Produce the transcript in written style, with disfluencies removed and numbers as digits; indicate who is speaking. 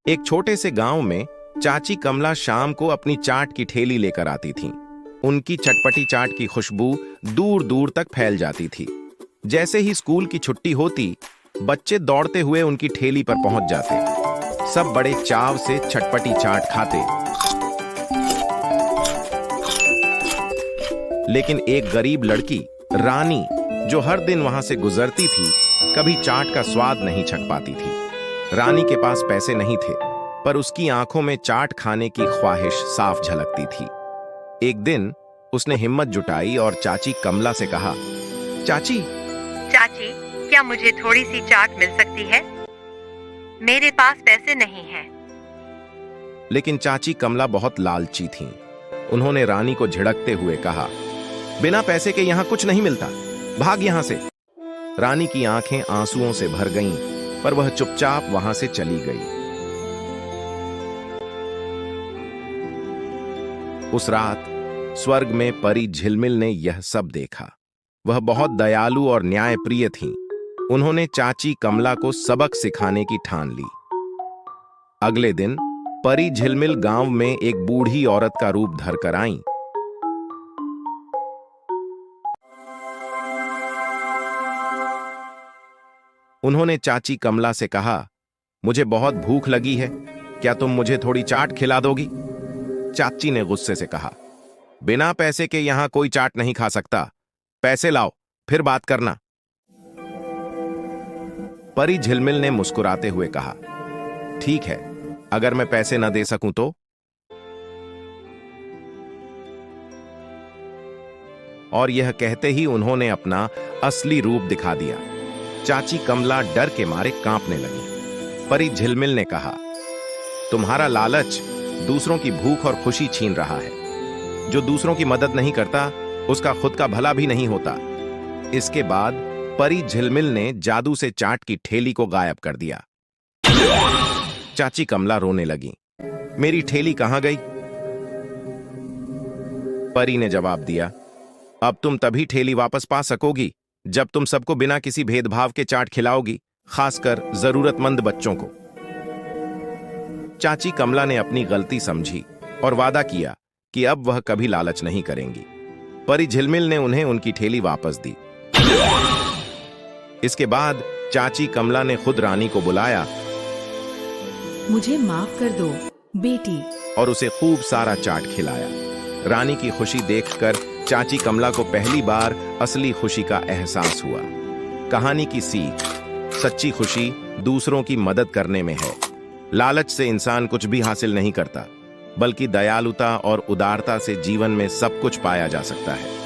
Speaker 1: एक छोटे से गांव में चाची कमला शाम को अपनी चाट की ठेली लेकर आती थीं। उनकी चटपटी चाट की खुशबू दूर दूर तक फैल जाती थी। जैसे ही स्कूल की छुट्टी होती, बच्चे दौड़ते हुए उनकी ठेली पर पहुंच जाते। सब बड़े चाव से चटपटी चाट खाते। लेकिन एक गरीब लड़की रानी, जो हर दिन वहां से गुजरती थी, कभी चाट का स्वाद नहीं चख पाती थी। रानी के पास पैसे नहीं थे, पर उसकी आंखों में चाट खाने की ख्वाहिश साफ झलकती थी। एक दिन उसने हिम्मत जुटाई और चाची कमला से कहा, चाची
Speaker 2: चाची, क्या मुझे थोड़ी सी चाट मिल सकती है? मेरे पास पैसे नहीं हैं।
Speaker 1: लेकिन चाची कमला बहुत लालची थीं। उन्होंने रानी को झिड़कते हुए कहा, बिना पैसे के यहां कुछ नहीं मिलता, भाग यहां से। रानी की आंखें आंसुओं से भर गईं, पर वह चुपचाप वहां से चली गई। उस रात स्वर्ग में परी झिलमिल ने यह सब देखा। वह बहुत दयालु और न्यायप्रिय थीं। उन्होंने चाची कमला को सबक सिखाने की ठान ली। अगले दिन परी झिलमिल गांव में एक बूढ़ी औरत का रूप धरकर आईं। उन्होंने चाची कमला से कहा, मुझे बहुत भूख लगी है, क्या तुम मुझे थोड़ी चाट खिला दोगी? चाची ने गुस्से से कहा, बिना पैसे के यहां कोई चाट नहीं खा सकता। पैसे लाओ, फिर बात करना। परी झिलमिल ने मुस्कुराते हुए कहा, ठीक है, अगर मैं पैसे न दे सकूं तो? और यह कहते ही उन्होंने अपना असली रूप दिखा दिया। चाची कमला डर के मारे कांपने लगी। परी झिलमिल ने कहा, तुम्हारा लालच दूसरों की भूख और खुशी छीन रहा है। जो दूसरों की मदद नहीं करता, उसका खुद का भला भी नहीं होता। इसके बाद परी झिलमिल ने जादू से चाट की ठेली को गायब कर दिया। चाची कमला रोने लगी, मेरी ठेली कहां गई? परी ने जवाब दिया, अब तुम तभी ठेली वापस पा सकोगी जब तुम सबको बिना किसी भेदभाव के चाट खिलाओगी, खासकर जरूरतमंद बच्चों को। चाची कमला ने अपनी गलती समझी और वादा किया कि अब वह कभी लालच नहीं करेंगी। परी झिलमिल ने उन्हें उनकी ठेली वापस दी। इसके बाद चाची कमला ने खुद रानी को बुलाया,
Speaker 3: मुझे माफ कर दो बेटी,
Speaker 1: और उसे खूब सारा चाट खिलाया। रानी की खुशी देखकर चाची कमला को पहली बार असली खुशी का एहसास हुआ। कहानी की सीख, सच्ची खुशी दूसरों की मदद करने में है। लालच से इंसान कुछ भी हासिल नहीं करता, बल्कि दयालुता और उदारता से जीवन में सब कुछ पाया जा सकता है।